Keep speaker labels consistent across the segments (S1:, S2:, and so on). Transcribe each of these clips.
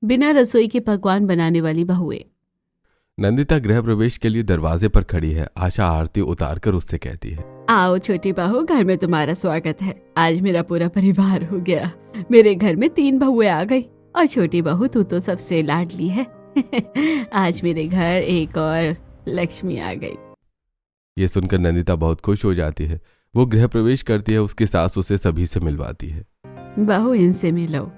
S1: बिना रसोई के पकवान बनाने वाली बहुएं।
S2: नंदिता गृह प्रवेश के लिए दरवाजे पर खड़ी है। आशा आरती उतार कर उससे कहती है,
S1: आओ छोटी बहू, घर में तुम्हारा स्वागत है। आज मेरा पूरा परिवार हो गया। मेरे घर में 3 बहुएं आ गई और छोटी बहू तू तो सबसे लाडली है। आज मेरे घर एक और लक्ष्मी आ गई।
S2: ये सुनकर नंदिता बहुत खुश हो जाती है। वो गृह प्रवेश करती है। उसकी सास उसे सभी से मिलवाती है।
S1: बहू, इनसे मिलो।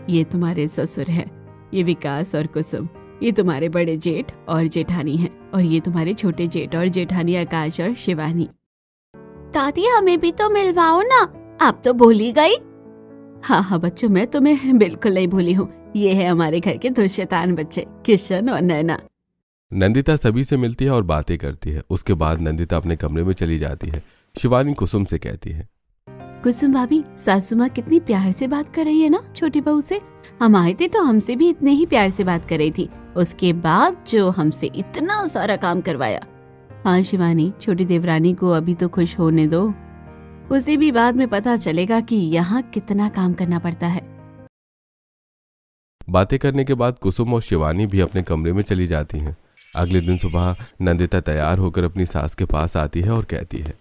S1: ये तुम्हारे ससुर हैं, ये विकास और कुसुम। ये तुम्हारे बड़े जेठ और जेठानी हैं और ये तुम्हारे छोटे जेठ और जेठानी आकाश और शिवानी। दादी, हमें भी तो मिलवाओ ना, आप तो भूल ही गई। हाँ हाँ बच्चों, मैं तुम्हें बिल्कुल नहीं भूली हूँ। ये है हमारे घर के 2 शैतान बच्चे, किशन और नैना।
S2: नंदिता सभी से मिलती है और बातें करती है। उसके बाद नंदिता अपने कमरे में चली जाती है। शिवानी कुसुम से कहती है,
S1: कुसुम भाभी, सासू माँ कितनी प्यार से बात कर रही है ना छोटी बहू से। हम आए थे तो हमसे भी इतने ही प्यार से बात कर रही थी, उसके बाद जो हमसे इतना सारा काम करवाया। हाँ शिवानी, छोटी देवरानी को अभी तो खुश होने दो, उसे भी बाद में पता चलेगा कि यहाँ कितना काम करना पड़ता है।
S2: बातें करने के बाद कुसुम और शिवानी भी अपने कमरे में चली जाती हैं। अगले दिन सुबह नंदिता तैयार होकर अपनी सास के पास आती है और कहती है,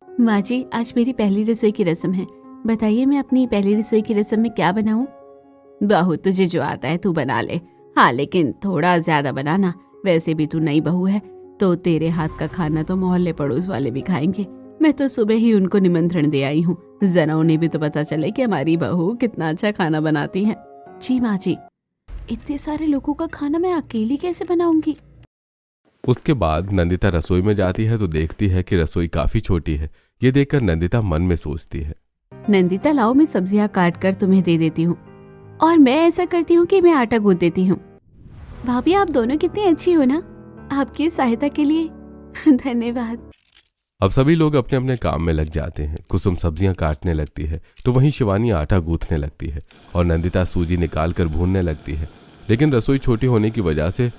S1: माँ जी, आज मेरी पहली रसोई की रस्म है। बताइए मैं अपनी पहली रसोई की रस्म में क्या बनाऊं? बहू, तुझे जो आता है तू बना ले। हाँ, लेकिन थोड़ा ज्यादा बनाना। वैसे भी तू नई बहू है तो तेरे हाथ का खाना तो मोहल्ले पड़ोस वाले भी खाएंगे। मैं तो सुबह ही उनको निमंत्रण दे आई हूँ, जरा उन्हें भी तो पता चले कि हमारी बहू कितना अच्छा खाना बनाती है। जी माँ जी। इतने सारे लोगों का खाना मैं अकेली कैसे बनाऊंगी?
S2: उसके बाद नंदिता रसोई में जाती है तो देखती है कि रसोई काफी छोटी है। ये देखकर नंदिता मन में सोचती है,
S1: नंदिता, लाओ मैं सब्जियां काट कर तुम्हें दे देती हूँ और मैं ऐसा करती हूँ कि मैं आटा गूंथ देती हूँ। भाभी, आप दोनों कितनी अच्छी हो ना। आपकी सहायता के लिए धन्यवाद।
S2: अब सभी लोग अपने अपने काम में लग जाते हैं। कुसुम सब्जियां काटने लगती है तो वहीं शिवानी आटा गूंथने लगती है और नंदिता सूजी निकाल कर भूनने लगती है। लेकिन रसोई छोटी होने की वजह से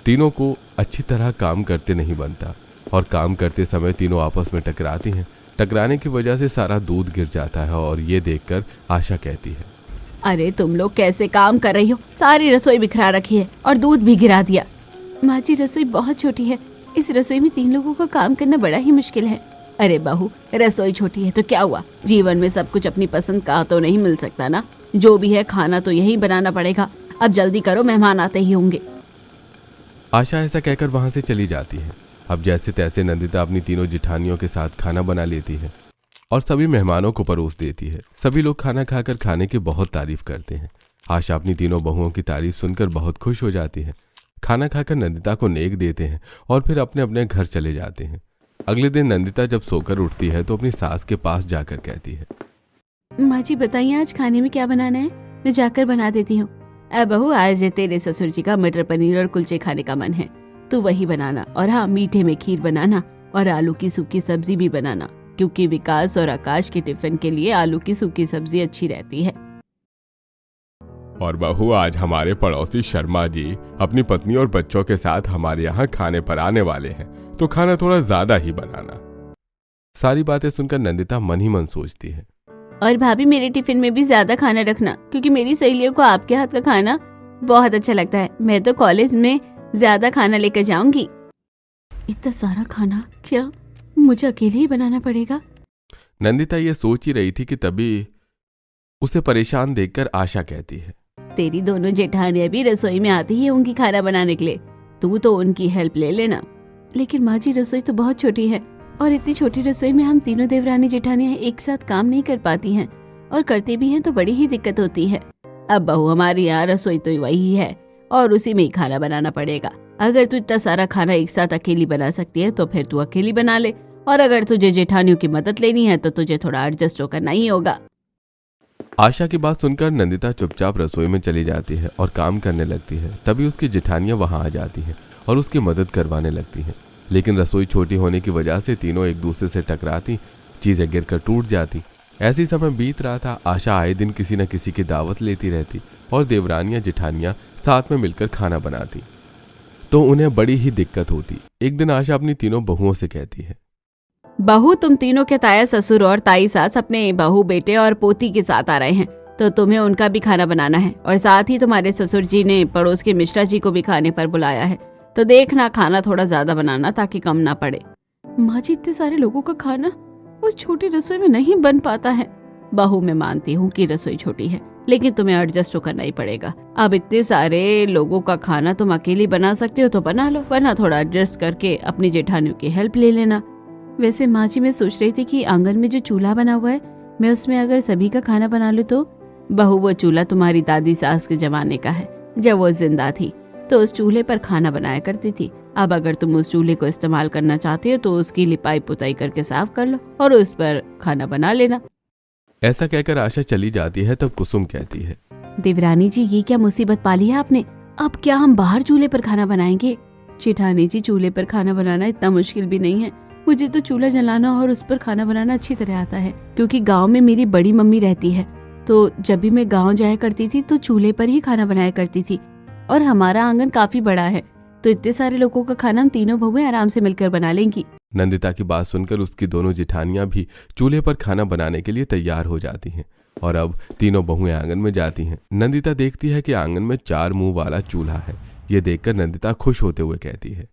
S2: तीनों को अच्छी तरह काम करते नहीं बनता और काम करते समय तीनों आपस में टकराती हैं। टकराने की वजह से सारा दूध गिर जाता है और ये देखकर आशा कहती है,
S1: अरे तुम लोग कैसे काम कर रही हो? सारी रसोई बिखरा रखी है और दूध भी गिरा दिया। माँ जी, रसोई बहुत छोटी है, इस रसोई में 3 लोगों का काम करना बड़ा ही मुश्किल है। अरे बहू, रसोई छोटी है तो क्या हुआ? जीवन में सब कुछ अपनी पसंद का तो नहीं मिल सकता ना। जो भी है खाना तो यही बनाना पड़ेगा। अब जल्दी करो, मेहमान आते ही होंगे।
S2: आशा ऐसा कहकर वहां से चली जाती है। अब जैसे तैसे नंदिता अपनी तीनों जिठानियों के साथ खाना बना लेती है और सभी मेहमानों को परोस देती है। सभी लोग खाना खाकर खाने की बहुत तारीफ करते हैं। आशा अपनी तीनों बहुओं की तारीफ सुनकर बहुत खुश हो जाती है। खाना खाकर नंदिता को नेक देते हैं और फिर अपने अपने घर चले जाते हैं। अगले दिन नंदिता जब सोकर उठती है तो अपनी सास के पास जाकर कहती है,
S1: माँ जी बताइए आज खाने में क्या बनाना है? मैं जाकर बना देती हूँ। बहू, आज तेरे ससुर जी का मटर पनीर और कुलचे खाने का मन है, तू वही बनाना। और हाँ, मीठे में खीर बनाना और आलू की सूखी सब्जी भी बनाना, क्योंकि विकास और आकाश के टिफिन के लिए आलू की सूखी सब्जी अच्छी रहती है।
S2: और बहू, आज हमारे पड़ोसी शर्मा जी अपनी पत्नी और बच्चों के साथ हमारे यहाँ खाने पर आने वाले हैं, तो खाना थोड़ा ज्यादा ही बनाना। सारी बातें सुनकर नंदिता मन ही मन सोचती है,
S1: और भाभी, मेरे टिफिन में भी ज्यादा खाना रखना, क्योंकि मेरी सहेलियों को आपके हाथ का खाना बहुत अच्छा लगता है। मैं तो कॉलेज में ज्यादा खाना लेकर जाऊंगी। इतना सारा खाना क्या मुझे अकेले ही बनाना पड़ेगा?
S2: नंदिता ये सोच ही रही थी कि तभी उसे परेशान देखकर आशा कहती है,
S1: तेरी दोनों जेठानियां भी रसोई में आती ही होंगी खाना बनाने के लिए, तू तो उनकी हेल्प ले लेना। लेकिन माँ जी, रसोई तो बहुत छोटी है और इतनी छोटी रसोई में हम तीनों देवरानी जेठानियां एक साथ काम नहीं कर पाती हैं, और करती भी हैं तो बड़ी ही दिक्कत होती है। अब बहू, हमारी यहाँ रसोई तो वही है और उसी में ही खाना बनाना पड़ेगा। अगर तू इतना सारा खाना एक साथ अकेली बना सकती है तो फिर तू अकेली बना ले, और अगर तुझे जेठानियों की मदद लेनी है तो तुझे थोड़ा एडजस्ट तो करना ही होगा।
S2: आशा की बात सुनकर नंदिता चुपचाप रसोई में चली जाती है और काम करने लगती है। तभी उसकी जेठानियां वहां आ जाती हैं और उसकी मदद करवाने लगती हैं। लेकिन रसोई छोटी होने की वजह से तीनों एक दूसरे से टकराती, चीजें गिरकर टूट जाती। ऐसी समय बीत रहा था। आशा आए दिन किसी न किसी की दावत लेती रहती और देवरानियां जेठानियां साथ में मिलकर खाना बनाती, तो उन्हें बड़ी ही दिक्कत होती। एक दिन आशा अपनी तीनों बहुओं से कहती है,
S1: बहू, तुम तीनों के ताया ससुर और ताई सास अपने बहू बेटे और पोती के साथ आ रहे हैं। तो तुम्हें उनका भी खाना बनाना है, और साथ ही तुम्हारे ससुर जी ने पड़ोस के मिश्रा जी को भी खाने पर बुलाया है। तो देखना खाना थोड़ा ज्यादा बनाना ताकि कम ना पड़े। माँ जी, इतने सारे लोगों का खाना उस छोटी रसोई में नहीं बन पाता है। बहू, मैं मानती हूँ कि रसोई छोटी है, लेकिन तुम्हें एडजस्ट तो करना ही पड़ेगा। अब इतने सारे लोगों का खाना तुम अकेली बना सकते हो तो बना लो, वरना थोड़ा एडजस्ट करके अपनी जेठानियों की हेल्प ले लेना। वैसे माँ जी, मैं सोच रही थी कि आंगन में जो चूल्हा बना हुआ है, मैं उसमें अगर सभी का खाना बना लूँ तो। बहू, वो चूल्हा तुम्हारी दादी सास के जमाने का है। जब वो जिंदा थी तो उस चूल्हे पर खाना बनाया करती थी। अब अगर तुम उस चूल्हे को इस्तेमाल करना चाहते हो तो उसकी लिपाई पुताई करके साफ कर लो और उस पर खाना बना लेना।
S2: ऐसा कहकर आशा चली जाती है। तब कुसुम कहती है,
S1: देवरानी जी, ये क्या मुसीबत पाली है आपने? अब क्या हम बाहर चूल्हे पर खाना बनाएंगे? जेठानी जी, चूल्हे पर खाना बनाना इतना मुश्किल भी नहीं है। मुझे तो चूल्हा जलाना और उस पर खाना बनाना अच्छी तरह आता है, क्योंकि गांव में मेरी बड़ी मम्मी रहती है। तो जब भी मैं गांव जाया करती थी तो चूल्हे पर ही खाना बनाया करती थी, और हमारा आंगन काफी बड़ा है, तो इतने सारे लोगों का खाना हम तीनों बहुएं आराम से मिलकर बना लेंगी।
S2: नंदिता की बात सुनकर उसकी दोनों जेठानियां भी चूल्हे पर खाना बनाने के लिए तैयार हो जाती हैं और अब तीनों बहुएं आंगन में जाती हैं। नंदिता देखती है कि आंगन में 4 मुंह वाला चूल्हा है। ये देखकर नंदिता खुश होते हुए कहती है।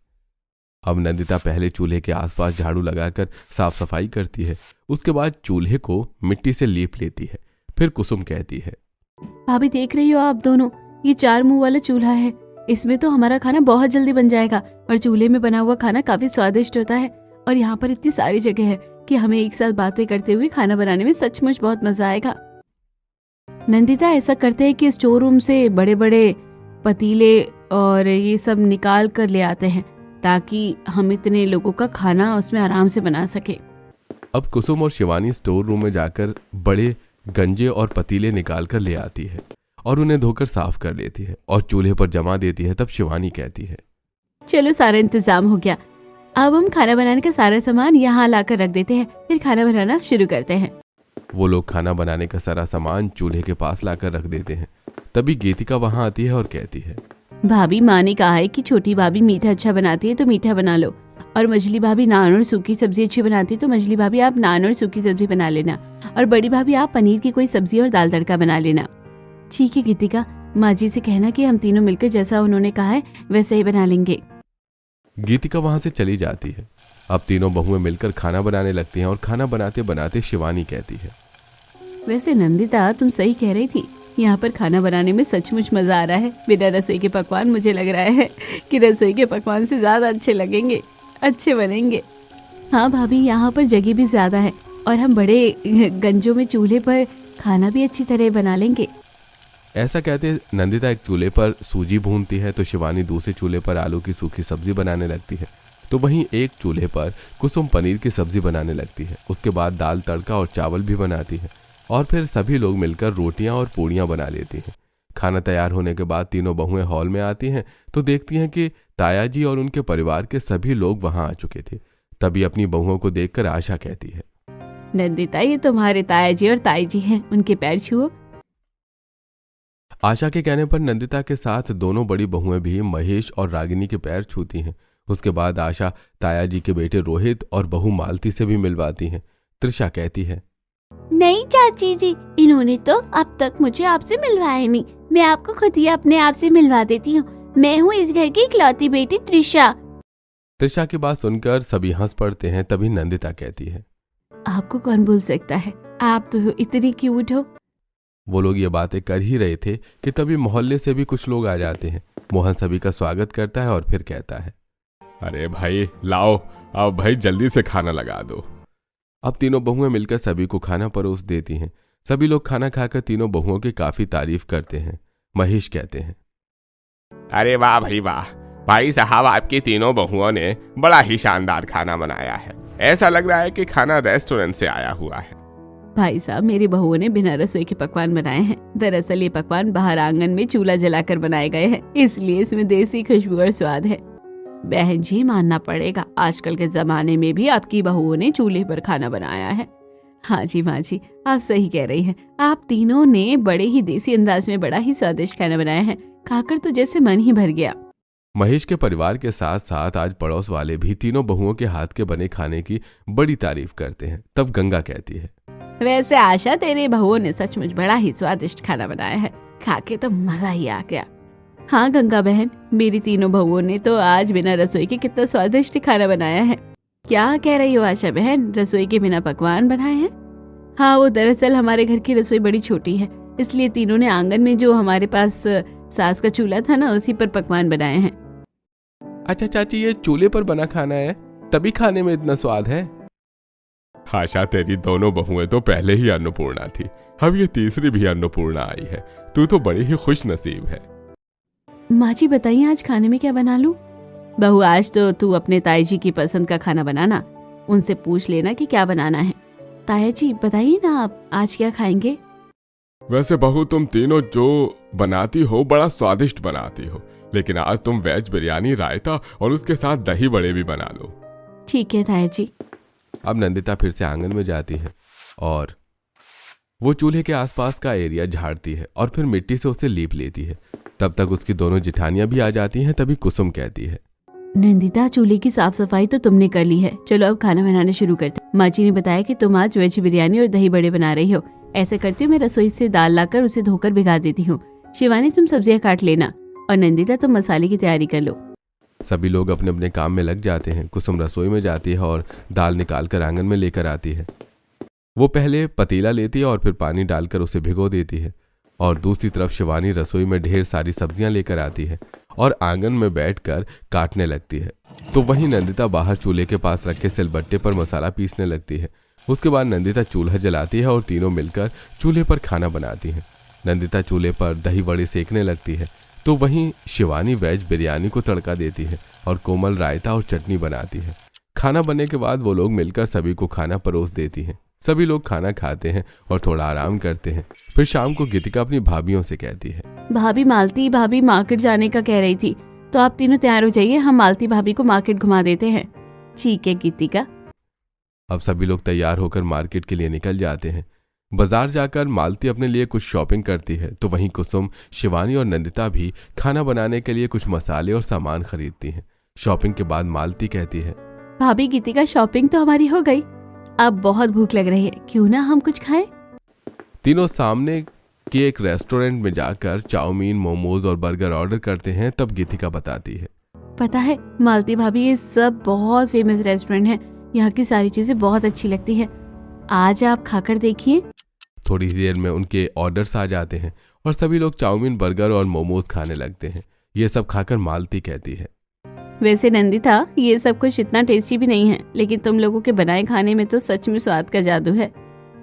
S2: अब नंदिता पहले चूल्हे के आसपास झाड़ू लगाकर साफ सफाई करती है। उसके बाद चूल्हे को मिट्टी से लीप लेती है। फिर कुसुम कहती है,
S1: भाभी, देख रही हो आप दोनों, ये 4 मुंह वाला चूल्हा है। इसमें तो हमारा खाना बहुत जल्दी बन जाएगा, और चूल्हे में बना हुआ खाना काफी स्वादिष्ट होता है। और यहाँ पर इतनी सारी जगह है कि हमें एक साथ बातें करते हुए खाना बनाने में सचमुच बहुत मजा आएगा। नंदिता, ऐसा करते हैं कि स्टोर रूम से बड़े बड़े पतीले और ये सब निकाल कर ले आते हैं, ताकि हम इतने लोगों का खाना उसमें आराम से बना सके।
S2: अब कुसुम और शिवानी स्टोर रूम में जाकर बड़े गंजे और पतीले निकाल कर ले आती है और उन्हें धोकर साफ कर लेती है और चूल्हे पर जमा देती है। तब शिवानी कहती है,
S1: चलो, सारा इंतजाम हो गया। अब हम खाना बनाने का सारा सामान यहाँ लाकर रख देते हैं, फिर खाना बनाना शुरू करते हैं।
S2: वो लोग खाना बनाने का सारा सामान चूल्हे के पास लाकर रख देते हैं। तभी गीतिका वहां आती है और कहती है,
S1: भाभी, माँ ने कहा है कि छोटी भाभी मीठा अच्छा बनाती है तो मीठा बना लो, और मछली भाभी नान और सूखी सब्जी अच्छी बनाती है तो मछली भाभी आप नान और सूखी सब्जी बना लेना, और बड़ी भाभी आप पनीर की कोई सब्जी और दाल तड़का बना लेना। ठीक है गीतिका, माँ जी से कहना कि हम तीनों मिलकर जैसा उन्होंने कहा है वैसे ही बना लेंगे।
S2: गीतिका वहां से चली जाती है। अब तीनों बहुएं मिलकर खाना बनाने लगती हैं और खाना बनाते बनाते शिवानी कहती है,
S1: वैसे नंदिता, तुम सही कह रही थी, यहाँ पर खाना बनाने में सचमुच मजा आ रहा है। बिना रसोई के पकवान मुझे लग रहा है कि रसोई के पकवान से ज्यादा अच्छे लगेंगे, अच्छे बनेंगे। हाँ भाभी, यहाँ पर जगह भी ज्यादा है और हम बड़े गंजों में चूल्हे पर खाना भी अच्छी तरह बना लेंगे।
S2: ऐसा कहते नंदिता एक चूल्हे पर सूजी भूनती है तो शिवानी दूसरे चूल्हे पर आलू की सूखी सब्जी बनाने लगती है। तो वहीं एक चूल्हे पर कुसुम पनीर की सब्जी बनाने लगती है। उसके बाद दाल तड़का और चावल भी बनाती है और फिर सभी लोग मिलकर रोटियां और पूड़ियां बना लेती हैं। खाना तैयार होने के बाद तीनों बहुएं हॉल में आती हैं तो देखती हैं कि ताया जी और उनके परिवार के सभी लोग वहां आ चुके थे। तभी अपनी बहुओं को देखकर आशा कहती है,
S1: नंदिता, ये तुम्हारे ताया जी और ताई जी हैं, उनके पैर छुओ।
S2: आशा के कहने पर नंदिता के साथ दोनों बड़ी बहुएं भी महेश और रागिनी के पैर छूती हैं। उसके बाद आशा ताया जी के बेटे रोहित और बहू मालती से भी मिलवाती हैं। त्रिशा कहती है,
S1: नहीं चाची जी, इन्होंने तो अब तक मुझे आपसे मिलवाया नहीं, मैं आपको खुद ही अपने आप से मिलवा देती हूँ। मैं हूँ इस घर की इकलौती बेटी त्रिशा।
S2: त्रिशा की बात सुनकर सभी हंस पड़ते हैं। तभी नंदिता कहती है,
S1: आपको कौन भूल सकता है, आप तो इतनी क्यूट हो।
S2: वो लोग ये बातें कर ही रहे थे कि तभी मोहल्ले से भी कुछ लोग आ जाते हैं। मोहन सभी का स्वागत करता है और फिर कहता है,
S3: अरे भाई लाओ, अब भाई जल्दी से खाना लगा दो।
S2: अब तीनों बहुएं मिलकर सभी को खाना परोस देती हैं। सभी लोग खाना खाकर तीनों बहुओं की काफी तारीफ करते हैं। महेश कहते हैं,
S3: अरे वाह भाई वाह, भाई साहब आपकी तीनों बहुओं ने बड़ा ही शानदार खाना बनाया है। ऐसा लग रहा है कि खाना रेस्टोरेंट से आया हुआ है।
S1: भाई साहब, मेरी बहुओं ने बिना रसोई के पकवान बनाए हैं। दरअसल ये पकवान बाहर आंगन में चूल्हा जलाकर बनाए गए हैं, इसलिए इसमें देसी खुशबू और स्वाद है। बहन जी, मानना पड़ेगा, आजकल के जमाने में भी आपकी बहुओं ने चूल्हे पर खाना बनाया है। हाँ जी माँ जी, आप सही कह रही हैं। आप तीनों ने बड़े ही देसी अंदाज में बड़ा ही स्वादिष्ट खाना बनाया है, खाकर तो जैसे मन ही भर गया।
S2: महेश के परिवार के साथ साथ आज पड़ोस वाले भी तीनों बहुओं के हाथ के बने खाने की बड़ी तारीफ करते हैं। तब गंगा कहती है,
S1: वैसे आशा, तेरे बहुओं ने सचमुच बड़ा ही स्वादिष्ट खाना बनाया है, खा के तो मजा ही आ गया। हाँ गंगा बहन, मेरी तीनों बहुओं ने तो आज बिना रसोई के कितना स्वादिष्ट खाना बनाया है। क्या कह रही हो आशा बहन, रसोई के बिना पकवान बनाए हैं? हाँ, वो दरअसल हमारे घर की रसोई बड़ी छोटी है, इसलिए तीनों ने आंगन में जो हमारे पास सास का चूल्हा था ना, उसी पर पकवान बनाए हैं।
S2: अच्छा चाची, ये चूल्हे पर बना खाना है, तभी खाने में इतना स्वाद है।
S3: आशा, तेरी दोनों बहुएं तो पहले ही अन्नपूर्णा थी, अब ये तीसरी भी अन्नपूर्णा आई है। तू तो बड़ी ही खुश नसीब है।
S1: माँ जी बताइए, आज खाने में क्या बना लूं? बहू, आज तो तू अपने ताई जी की पसंद का खाना बनाना, उनसे पूछ लेना कि क्या बनाना है। ताया जी बताइए ना, आप आज क्या खाएंगे?
S3: वैसे बहू, तुम तीनों जो बनाती हो बड़ा स्वादिष्ट बनाती हो, लेकिन आज तुम वेज बिरयानी, रायता और उसके साथ दही बड़े भी बना लो।
S1: ठीक है ताया जी।
S2: अब नंदिता फिर से आंगन में जाती है और वो चूल्हे के आसपास का एरिया झाड़ती है और फिर मिट्टी से उसे लीप लेती है। तब तक उसकी दोनों जिठानियां भी आ जाती हैं। तभी कुसुम कहती है,
S1: नंदिता, चूल्हे की साफ सफाई तो तुमने कर ली है, चलो अब खाना बनाना शुरू करते। माँ जी ने बताया कि तुम आज वेज बिरयानी और दही बड़े बना रही हो। ऐसे करती हूँ, मैं रसोई से दाल लाकर उसे धोकर भिगा देती हूँ। शिवानी, तुम सब्जियां काट लेना और नंदिता तुम मसाले की तैयारी कर लो।
S2: सभी लोग अपने अपने काम में लग जाते हैं। कुसुम रसोई में जाती है और दाल निकाल कर आंगन में लेकर आती है। वो पहले पतीला लेती है और फिर पानी डालकर उसे भिगो देती है और दूसरी तरफ शिवानी रसोई में ढेर सारी सब्जियां लेकर आती है और आंगन में बैठकर काटने लगती है। तो वहीं नंदिता बाहर चूल्हे के पास रखे सिलबट्टे पर मसाला पीसने लगती है। उसके बाद नंदिता चूल्हा जलाती है और तीनों मिलकर चूल्हे पर खाना बनाती हैं। नंदिता चूल्हे पर दही बड़े सेकने लगती है, तो वहीं शिवानी वेज बिरयानी को तड़का देती है और कोमल रायता और चटनी बनाती है। खाना बनने के बाद वो लोग मिलकर सभी को खाना परोस देती हैं। सभी लोग खाना खाते हैं और थोड़ा आराम करते हैं। फिर शाम को गीतिका अपनी भाभियों से कहती है,
S1: भाभी, मालती भाभी मार्केट जाने का कह रही थी, तो आप तीनों तैयार हो जाइए, हम मालती भाभी को मार्केट घुमा देते हैं। ठीक है गीतिका।
S2: अब सभी लोग तैयार होकर मार्केट के लिए निकल जाते हैं। बाजार जाकर मालती अपने लिए कुछ शॉपिंग करती है, तो वहीं कुसुम, शिवानी और नंदिता भी खाना बनाने के लिए कुछ मसाले और सामान खरीदती हैं। शॉपिंग के बाद मालती कहती है,
S1: भाभी गीतिका, शॉपिंग तो हमारी हो गई, अब बहुत भूख लग रही है, क्यों ना हम कुछ खाएं?
S2: तीनों सामने के एक रेस्टोरेंट में जाकर चाउमीन, मोमोज और बर्गर ऑर्डर करते हैं। तब गीतिका बताती है,
S1: पता है मालती भाभी, ये सब बहुत फेमस रेस्टोरेंट है, यहाँ की सारी चीजें बहुत अच्छी लगती है, आज आप खाकर देखिए।
S2: थोड़ी देर में उनके ऑर्डर्स आ जाते हैं और सभी लोग चाउमीन, बर्गर और मोमोज खाने लगते हैं। ये सब खाकर मालती कहती है,
S1: वैसे नंदिता, ये सब कुछ इतना टेस्टी भी नहीं है, लेकिन तुम लोगों के बनाए खाने में तो सच में स्वाद का जादू है।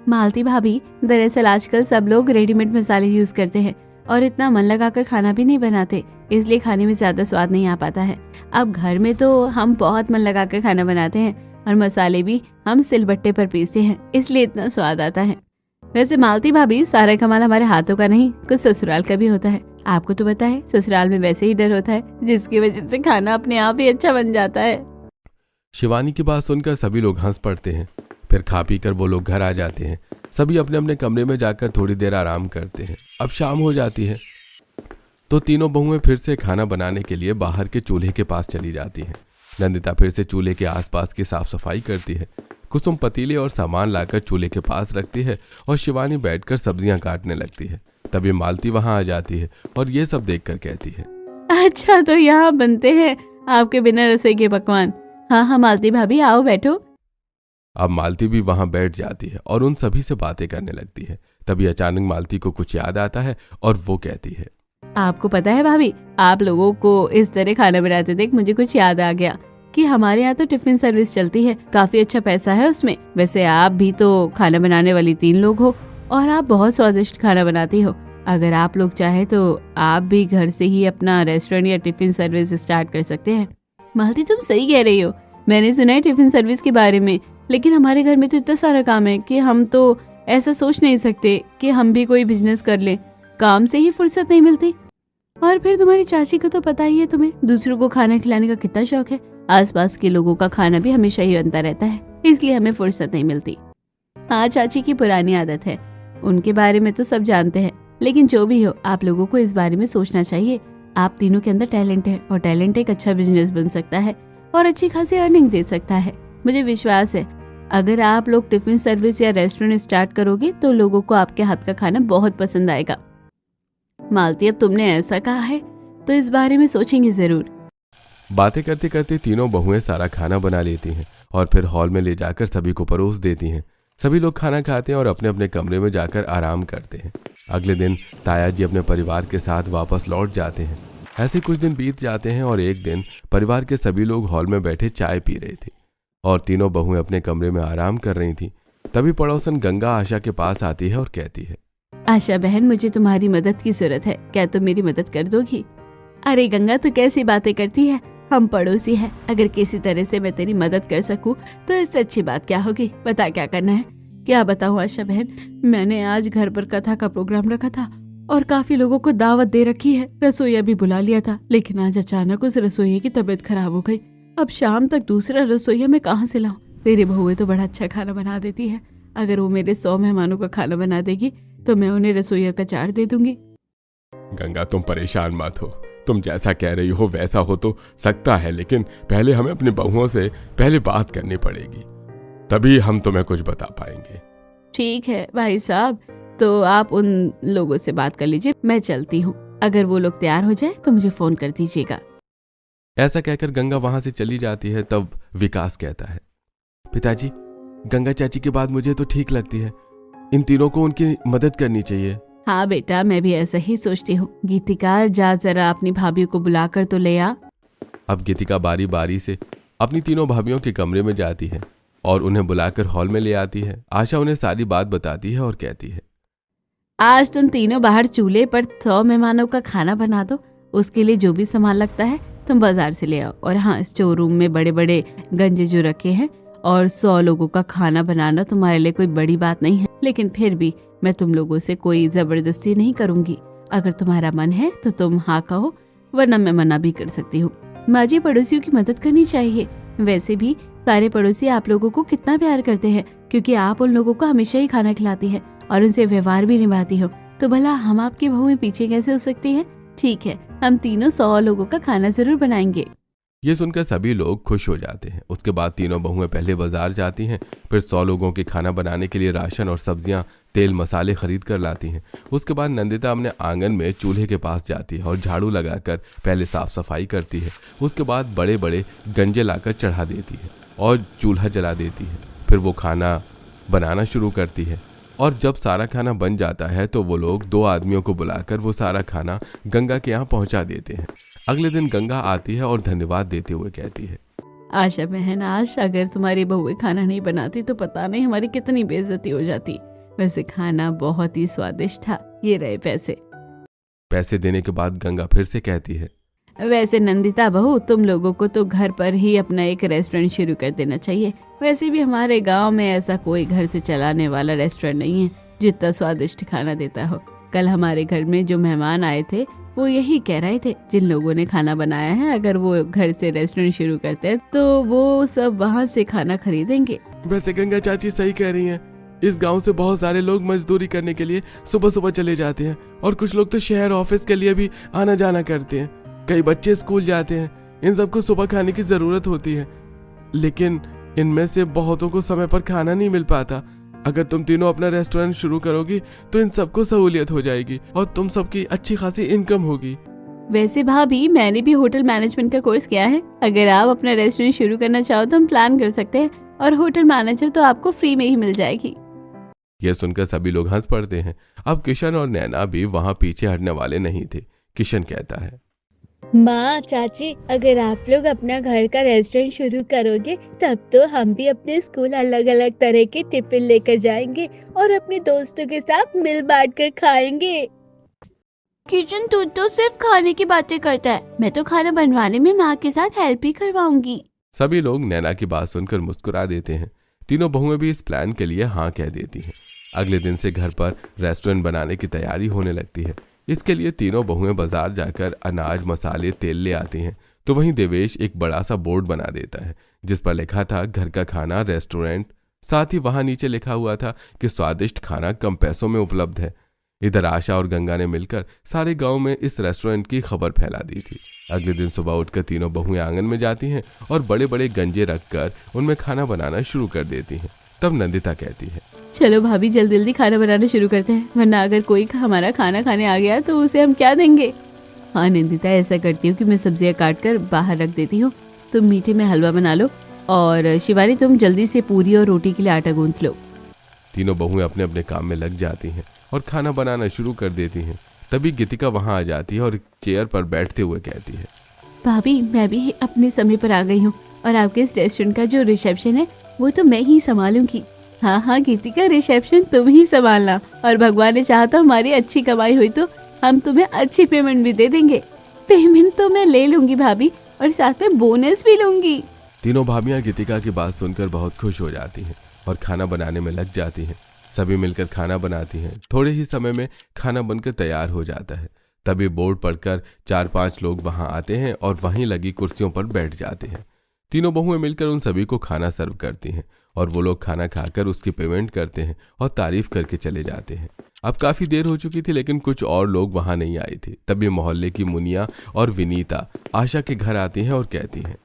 S1: मालती भाभी, दरअसल आजकल सब लोग रेडीमेड मसाले यूज करते हैं और इतना मन लगाकर खाना भी नहीं बनाते, इसलिए खाने में ज्यादा स्वाद नहीं आ पाता है। अब घर में तो हम बहुत मन लगाकर खाना बनाते हैं और मसाले भी हम सिलबट्टे पर पीसते हैं, इसलिए इतना स्वाद आता है। वैसे मालती भाभी, सारा कमाल हमारे हाथों का नहीं, कुछ ससुराल का भी होता है। आपको तो पता है, ससुराल में वैसे ही डर होता है, जिसकी वजह से खाना अपने आप ही अच्छा बन जाता है।
S2: शिवानी की बात सुनकर सभी लोग हंस पड़ते हैं। फिर खा पी कर वो लोग घर आ जाते हैं। सभी अपने अपने कमरे में जाकर थोड़ी देर आराम करते हैं। अब शाम हो जाती है, तो तीनों बहुएं फिर से खाना बनाने के लिए बाहर के चूल्हे के पास चली जाती हैं। नंदिता फिर से चूल्हे के आसपास की साफ सफाई करती है। कुसुम पतीले और सामान लाकर चूल्हे के पास रखती है और शिवानी बैठकर सब्जियां काटने लगती है। तभी मालती वहां आ जाती है और ये सब देखकर कहती है,
S1: अच्छा, तो यहाँ बनते हैं आपके बिना रसोई के पकवान। हाँ हाँ मालती भाभी, आओ बैठो।
S2: अब मालती भी वहां बैठ जाती है और उन सभी से बातें करने लगती है। तभी अचानक मालती को कुछ याद आता है और वो कहती है,
S1: आपको पता है भाभी, आप लोगों को इस तरह खाना बनाते देख मुझे कुछ याद आ गया कि हमारे यहाँ तो टिफिन सर्विस चलती है, काफी अच्छा पैसा है उसमें। वैसे आप भी तो खाना बनाने वाली 3 लोग हो और आप बहुत स्वादिष्ट खाना बनाती हो। अगर आप लोग चाहे तो आप भी घर से ही अपना रेस्टोरेंट या टिफिन सर्विस स्टार्ट कर सकते हैं। मालती, तुम सही कह रही हो, मैंने सुना है टिफिन सर्विस के बारे में, लेकिन हमारे घर में तो इतना सारा काम है कि हम तो ऐसा सोच नहीं सकते कि हम भी कोई बिजनेस कर लें, काम से ही फुर्सत नहीं मिलती। और फिर तुम्हारी चाची को तो पता ही है, तुम्हें दूसरों को खाना खिलाने का कितना शौक है। आसपास के लोगों का खाना भी हमेशा ही बनता रहता है, इसलिए हमें फुर्सत नहीं मिलती। हाँ, चाची की पुरानी आदत है, उनके बारे में तो सब जानते हैं, लेकिन जो भी हो, आप लोगों को इस बारे में सोचना चाहिए। आप तीनों के अंदर टैलेंट है और टैलेंट एक अच्छा बिजनेस बन सकता है और अच्छी खासी अर्निंग दे सकता है। मुझे विश्वास है अगर आप लोग टिफिन सर्विस या रेस्टोरेंट स्टार्ट करोगे तो लोगों को आपके हाथ का खाना बहुत पसंद आएगा। मालती, अब तुमने ऐसा कहा है तो इस बारे में सोचेंगे जरूर।
S2: बातें करते करते तीनों बहुएं सारा खाना बना लेती हैं और फिर हॉल में ले जाकर सभी को परोस देती हैं। सभी लोग खाना खाते हैं और अपने अपने कमरे में जाकर आराम करते हैं। अगले दिन ताया जी अपने परिवार के साथ वापस लौट जाते हैं। ऐसे कुछ दिन बीत जाते हैं और एक दिन परिवार के सभी लोग हॉल में बैठे चाय पी रहे थे और तीनों बहुएं अपने कमरे में आराम कर रही थी। तभी पड़ोसन गंगा आशा के पास आती है और कहती है,
S1: आशा बहन, मुझे तुम्हारी मदद की जरूरत है, क्या तुम मेरी मदद कर दोगी? अरे गंगा, तू कैसी बातें करती है, हम पड़ोसी हैं। अगर किसी तरह से मैं तेरी मदद कर सकूं तो इससे अच्छी बात क्या होगी। बता क्या करना है। क्या बताऊं आशा बहन, मैंने आज घर पर कथा का प्रोग्राम रखा था और काफी लोगों को दावत दे रखी है। रसोईया भी बुला लिया था, लेकिन आज अचानक उस रसोइये की तबीयत खराब हो गई। अब शाम तक दूसरा रसोइया मैं कहाँ से लाऊं? तेरी बहुएं तो बड़ा अच्छा खाना बना देती है। अगर वो मेरे 100 मेहमानों का खाना बना देगी तो मैं उन्हें रसोइया का चार्ट दे दूंगी।
S3: गंगा, तुम परेशान मत हो। तुम जैसा कह रही हो वैसा हो तो सकता है, लेकिन पहले हमें अपनी बहुओं से पहले बात करनी पड़ेगी, तभी हम तुम्हें कुछ बता पाएंगे।
S1: ठीक है भाई साहब, तो आप उन लोगों से बात कर लीजिए, मैं चलती हूँ। अगर वो लोग तैयार हो जाए तो मुझे फोन कर दीजिएगा।
S2: ऐसा कहकर गंगा वहां से चली जाती है। तब विकास कहता है, पिताजी, गंगा चाची की बात मुझे तो ठीक लगती है। इन तीनों को उनकी मदद करनी चाहिए।
S1: हाँ बेटा, मैं भी ऐसा ही सोचती हूँ। गीतिका, जा जरा अपनी भाभी को बुलाकर तो ले आ।
S2: अब गीतिका बारी बारी से अपनी तीनों भाभियों के कमरे में जाती है और उन्हें बुलाकर हॉल में ले आती है। आशा उन्हें सारी बात बताती है और कहती है,
S1: आज तुम तीनों बाहर चूल्हे पर 100 मेहमानों का खाना बना दो। उसके लिए जो भी सामान लगता है तुम बाजार से ले आओ। और हाँ, स्टोर रूम में बड़े बड़े गंजे जो रखे हैं, और 100 लोगों का खाना बनाना तुम्हारे लिए कोई बड़ी बात नहीं है, लेकिन फिर भी मैं तुम लोगों से कोई जबरदस्ती नहीं करूंगी। अगर तुम्हारा मन है तो तुम हाँ कहो, वरना मैं मना भी कर सकती हूँ। माँ जी, पड़ोसियों की मदद करनी चाहिए। वैसे भी सारे पड़ोसी आप लोगों को कितना प्यार करते हैं, क्योंकि आप उन लोगों को हमेशा ही खाना खिलाती है और उनसे व्यवहार भी निभाती हो। तो भला हम आपकी बहुएं पीछे कैसे हो सकती हैं? ठीक है, हम तीनों 100 लोगों का खाना जरूर बनाएंगे।
S2: ये सुनकर सभी लोग खुश हो जाते हैं। उसके बाद तीनों बहुएं पहले बाजार जाती हैं, फिर 100 लोगों के खाना बनाने के लिए राशन और सब्जियां, तेल मसाले खरीद कर लाती हैं। उसके बाद नंदिता अपने आंगन में चूल्हे के पास जाती है और झाड़ू लगाकर पहले साफ सफाई करती है। उसके बाद बड़े बड़े गंजे लाकर चढ़ा देती है और चूल्हा जला देती है। फिर वो खाना बनाना शुरू करती है और जब सारा खाना बन जाता है तो वो लोग 2 आदमियों को बुलाकर वो सारा खाना गंगा के यहाँ पहुँचा देते हैं। अगले दिन गंगा आती है और धन्यवाद देते हुए कहती है,
S1: आशा बहन, आज अगर तुम्हारी बहुएं खाना नहीं बनाती तो पता नहीं हमारी कितनी बेइज्जती हो जाती। वैसे खाना बहुत ही स्वादिष्ट था। ये रहे पैसे।
S2: पैसे देने के बाद गंगा फिर से कहती है,
S1: वैसे नंदिता बहू, तुम लोगों को तो घर पर ही अपना एक रेस्टोरेंट शुरू कर देना चाहिए। वैसे भी हमारे गांव में ऐसा कोई घर से चलाने वाला रेस्टोरेंट नहीं है जो इतना स्वादिष्ट खाना देता हो। कल हमारे घर में जो मेहमान आए थे वो यही कह रहे थे, जिन लोगों ने खाना बनाया है अगर वो घर से रेस्टोरेंट शुरू करते हैं तो वो सब वहाँ से खाना खरीदेंगे।
S2: वैसे गंगा चाची सही कह रही हैं। इस गांव से बहुत सारे लोग मजदूरी करने के लिए सुबह सुबह चले जाते हैं और कुछ लोग तो शहर ऑफिस के लिए भी आना जाना करते हैं। कई बच्चे स्कूल जाते हैं। इन सबको सुबह खाने की जरूरत होती है, लेकिन इनमें से बहुतों को समय पर खाना नहीं मिल पाता। अगर तुम तीनों अपना रेस्टोरेंट शुरू करोगी तो इन सबको सहूलियत हो जाएगी और तुम सबकी अच्छी खासी इनकम होगी।
S1: वैसे भाभी, मैंने भी होटल मैनेजमेंट का कोर्स किया है। अगर आप अपना रेस्टोरेंट शुरू करना चाहो तो हम प्लान कर सकते हैं, और होटल मैनेजर तो आपको फ्री में ही मिल जाएगी।
S2: यह सुनकर सभी लोग हंस पड़ते हैं। अब किशन और नैना भी वहाँ पीछे हटने वाले नहीं थे। किशन कहता है,
S4: माँ, चाची, अगर आप लोग अपना घर का रेस्टोरेंट शुरू करोगे तब तो हम भी अपने स्कूल अलग अलग तरह के टिफिन लेकर जाएंगे और अपने दोस्तों के साथ मिल बांट कर खाएंगे।
S1: किचन, तू तो सिर्फ खाने की बातें करता है। मैं तो खाना बनवाने में माँ के साथ हेल्प ही करवाऊंगी।
S2: सभी लोग नैना की बात सुनकर मुस्कुरा देते हैं। तीनों बहुएं भी इस प्लान के लिए हाँ कह देती हैं। अगले दिन से घर पर रेस्टोरेंट बनाने की तैयारी होने लगती है। इसके लिए तीनों बहुएं बाजार जाकर अनाज, मसाले, तेल ले आती हैं। तो वहीं देवेश एक बड़ा सा बोर्ड बना देता है जिस पर लिखा था घर का खाना रेस्टोरेंट। साथ ही वहां नीचे लिखा हुआ था कि स्वादिष्ट खाना कम पैसों में उपलब्ध है। इधर आशा और गंगा ने मिलकर सारे गांव में इस रेस्टोरेंट की खबर फैला दी थी। अगले दिन सुबह उठकर तीनों बहुएं आंगन में जाती हैं और बड़े बड़े गंजे रखकर उनमें खाना बनाना शुरू कर देती हैं। तब नंदिता कहती है,
S1: चलो भाभी जल्दी जल्दी खाना बनाना शुरू करते हैं, वरना अगर कोई हमारा खाना खाने आ गया तो उसे हम क्या देंगे। हाँ नंदिता, ऐसा करती हूँ कि मैं सब्जियाँ काट कर बाहर रख देती हूँ, तुम मीठे में हलवा बना लो और शिवानी तुम जल्दी से पूरी और रोटी के लिए आटा गूंथ लो।
S2: तीनों बहुएं अपने अपने काम में लग जाती हैं और खाना बनाना शुरू कर देती हैं। तभी गीतिका वहां आ जाती है और चेयर पर बैठते हुए कहती है,
S1: भाभी मैं भी अपने समय पर आ गई हूँ और आपके इस रेस्टोरेंट का जो रिसेप्शन है वो तो मैं ही संभालूंगी। हाँ गीतिका, रिसेप्शन तुम ही संभालना और भगवान ने चाहा तो हमारी अच्छी कमाई हुई तो हम तुम्हें अच्छी पेमेंट भी दे देंगे। पेमेंट तो मैं ले लूंगी भाभी और साथ में बोनस भी लूंगी।
S2: तीनों भाभियां गीतिका की बात सुनकर बहुत खुश हो जाती हैं और खाना बनाने में लग जाती हैं। सभी मिलकर खाना बनाती हैं। थोड़े ही समय में खाना बनकर तैयार हो जाता है। तभी बोर्ड पढ़कर 4-5 लोग वहां आते हैं और वहीं लगी कुर्सियों पर बैठ जाते हैं। तीनों बहुएं मिलकर उन सभी को खाना सर्व करती हैं और वो लोग खाना खाकर उसकी पेमेंट करते हैं और तारीफ करके चले जाते हैं। अब काफी देर हो चुकी थी लेकिन कुछ और लोग वहां नहीं आए थे। तभी मोहल्ले की मुनिया और विनीता आशा के घर आती हैं और कहती हैं,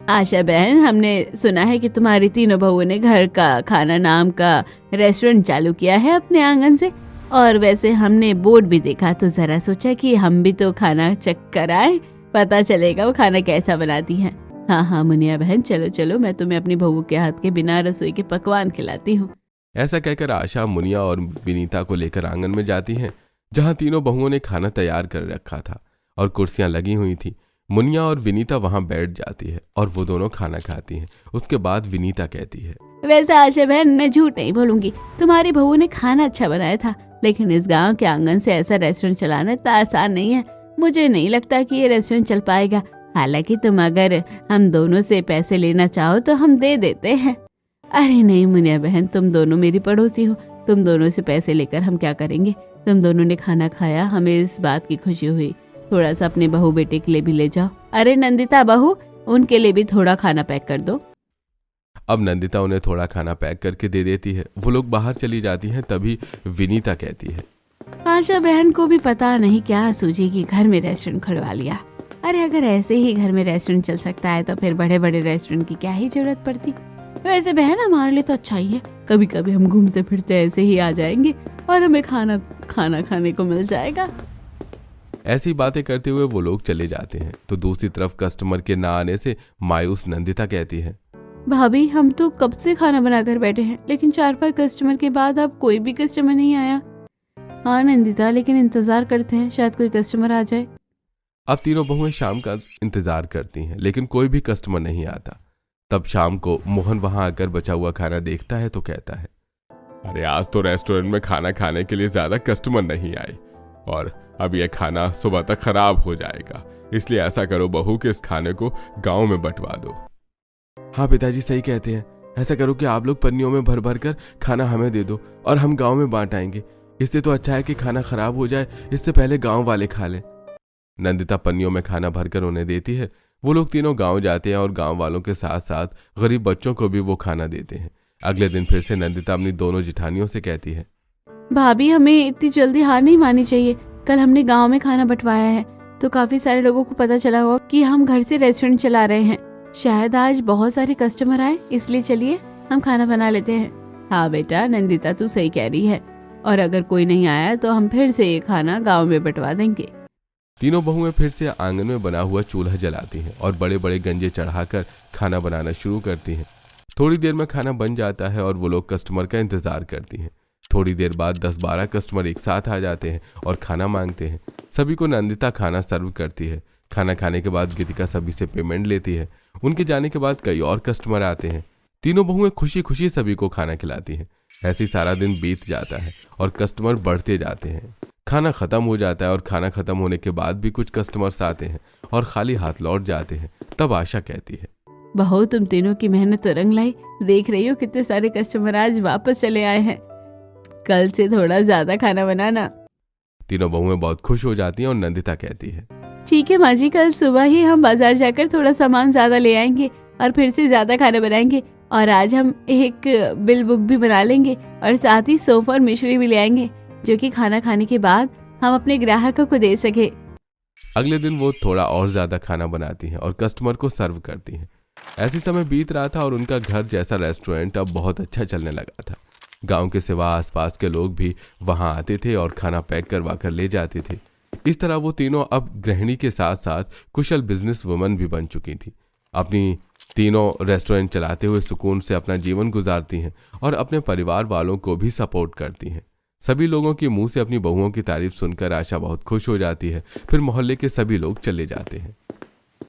S1: आशा बहन, हमने सुना है कि तुम्हारी तीनों बहुओं ने घर का खाना नाम का रेस्टोरेंट चालू किया है अपने आंगन से, और वैसे हमने बोर्ड भी देखा तो जरा सोचा कि हम भी तो खाना चेक कराएं, पता चलेगा वो खाना कैसा बनाती हैं। हाँ मुनिया बहन, चलो चलो, मैं तुम्हें अपनी बहू के हाथ के बिना रसोई के पकवान खिलाती हूँ।
S2: ऐसा कहकर आशा मुनिया और विनीता को लेकर आंगन में जाती हैं, जहां तीनों बहुओं ने खाना तैयार कर रखा था और कुर्सियां लगी हुई थी। मुनिया और विनीता वहां बैठ जाती है और वो दोनों खाना खाती हैं। उसके बाद विनीता कहती है,
S1: वैसे आशा बहन, मैं झूठ नहीं बोलूंगी, तुम्हारी बहू ने खाना अच्छा बनाया था, लेकिन इस गांव के आंगन से ऐसा रेस्टोरेंट चलाना इतना आसान नहीं है। मुझे नहीं लगता कि ये रेस्टोरेंट चल पाएगा। हालांकि तुम अगर हम दोनों से पैसे लेना चाहो तो हम दे देते हैं। अरे नहीं मुनिया बहन, तुम दोनों मेरी पड़ोसी हो, तुम दोनों से पैसे लेकर हम क्या करेंगे। तुम दोनों ने खाना खाया, हमें इस बात की खुशी हुई। थोड़ा सा अपने बहू बेटे के लिए भी ले जाओ। अरे नंदिता बहू, उनके लिए भी थोड़ा खाना पैक कर दो।
S2: अब नंदिता उन्हें थोड़ा खाना पैक करके दे देती है। वो लोग बाहर चली जाती हैं। तभी विनीता कहती है,
S1: आशा बहन को भी पता नहीं क्या सूझी कि घर में रेस्टोरेंट खुलवा लिया। अरे अगर ऐसे ही घर में रेस्टोरेंट चल सकता है तो फिर बड़े बड़े रेस्टोरेंट की क्या ही जरूरत पड़ती। वैसे बहन, हमारे लिए तो अच्छा ही है, कभी कभी हम घूमते फिरते ऐसे ही आ जाएंगे और हमें खाना खाने को मिल जाएगा।
S2: ऐसी बातें करते हुए वो लोग चले जाते हैं। तो दूसरी तरफ कस्टमर के ना आने से मायूस नंदिता कहती है,
S1: भाभी, हम तो कब से खाना बनाकर बैठे हैं, लेकिन 4-5 कस्टमर के बाद अब कोई भी कस्टमर नहीं आया। हाँ नंदिता, लेकिन इंतजार करते हैं, शायद कोई कस्टमर आ जाए।
S2: अब तीनों बहुएं शाम का इंतजार करती हैं लेकिन कोई भी कस्टमर नहीं आता। तब शाम को मोहन वहां आकर बचा हुआ खाना देखता है तो कहता है,
S3: अरे आज तो रेस्टोरेंट में खाना खाने के लिए ज्यादा कस्टमर नहीं आए और अब यह खाना सुबह तक खराब हो जाएगा। इसलिए ऐसा करो बहू कि इस खाने को गांव में बंटवा दो।
S2: हाँ पिताजी सही कहते हैं, ऐसा करो कि आप लोग पन्नियों में भर भर कर खाना हमें दे दो और हम गांव में बांट आएंगे। इससे तो अच्छा है कि खाना खराब हो जाए, इससे पहले गांव वाले खा लें। नंदिता पन्नियों में खाना भरकर उन्हें देती है। वो लोग तीनों गांव जाते हैं और गांव वालों के साथ साथ गरीब बच्चों को भी वो खाना देते हैं। अगले दिन फिर से नंदिता अपनी दोनों जिठानियों से कहती है,
S1: भाभी, हमें इतनी जल्दी हार नहीं माननी चाहिए। कल हमने गांव में खाना बंटवाया है तो काफी सारे लोगों को पता चला होगा कि हम घर से रेस्टोरेंट चला रहे हैं। शायद आज बहुत सारे कस्टमर आए, इसलिए चलिए हम खाना बना लेते हैं। हाँ बेटा नंदिता, तू सही कह रही है, और अगर कोई नहीं आया तो हम फिर से ये खाना गाँव में बंटवा देंगे।
S2: तीनों बहुएं फिर से आंगन में बना हुआ चूल्हा जलाती हैं और बड़े बड़े गंजे चढ़ाकर खाना बनाना शुरू करती हैं। थोड़ी देर में खाना बन जाता है और वो लोग कस्टमर का इंतजार करती हैं। थोड़ी देर बाद 10-12 कस्टमर एक साथ आ जाते हैं और खाना मांगते हैं। सभी को नंदिता खाना सर्व करती है। खाना खाने के बाद गीतिका सभी से पेमेंट लेती है। उनके जाने के बाद कई और कस्टमर आते हैं। तीनों बहुएं खुशी खुशी सभी को खाना खिलाती हैं। ऐसे ही सारा दिन बीत जाता है और कस्टमर बढ़ते जाते हैं। खाना खत्म हो जाता है और खाना खत्म होने के बाद भी कुछ कस्टमर्स आते हैं और खाली हाथ लौट जाते हैं। तब आशा कहती है,
S1: बहू, तुम तीनों की मेहनत तो रंग लाई। देख रही हो कितने सारे कस्टमर आज वापस चले आए हैं। कल से थोड़ा ज्यादा खाना बनाना।
S2: तीनों बहुएं बहुत खुश हो जाती हैं और नंदिता कहती है,
S1: ठीक है माँ जी, कल सुबह ही हम बाजार जाकर थोड़ा सामान ज्यादा ले आएंगे और फिर से ज्यादा खाना बनाएंगे। और आज हम एक बिल बुक भी बना लेंगे और साथ ही सौंफ और मिश्री भी ले आएंगे, जो कि खाना खाने के बाद हम अपने ग्राहकों को दे सके।
S2: अगले दिन वो थोड़ा और ज्यादा खाना बनाती हैं और कस्टमर को सर्व करती हैं। ऐसे समय बीत रहा था और उनका घर जैसा रेस्टोरेंट अब बहुत अच्छा चलने लगा था। गांव के सिवा आसपास के लोग भी वहां आते थे और खाना पैक करवा कर ले जाते थे। इस तरह वो तीनों अब गृहिणी के साथ साथ कुशल बिजनेस वुमन भी बन चुकी थी। अपनी तीनों रेस्टोरेंट चलाते हुए सुकून से अपना जीवन गुजारती हैं और अपने परिवार वालों को भी सपोर्ट करती हैं। सभी लोगों के मुंह से अपनी बहुओं की तारीफ सुनकर आशा बहुत खुश हो जाती है। फिर मोहल्ले के सभी लोग चले जाते हैं।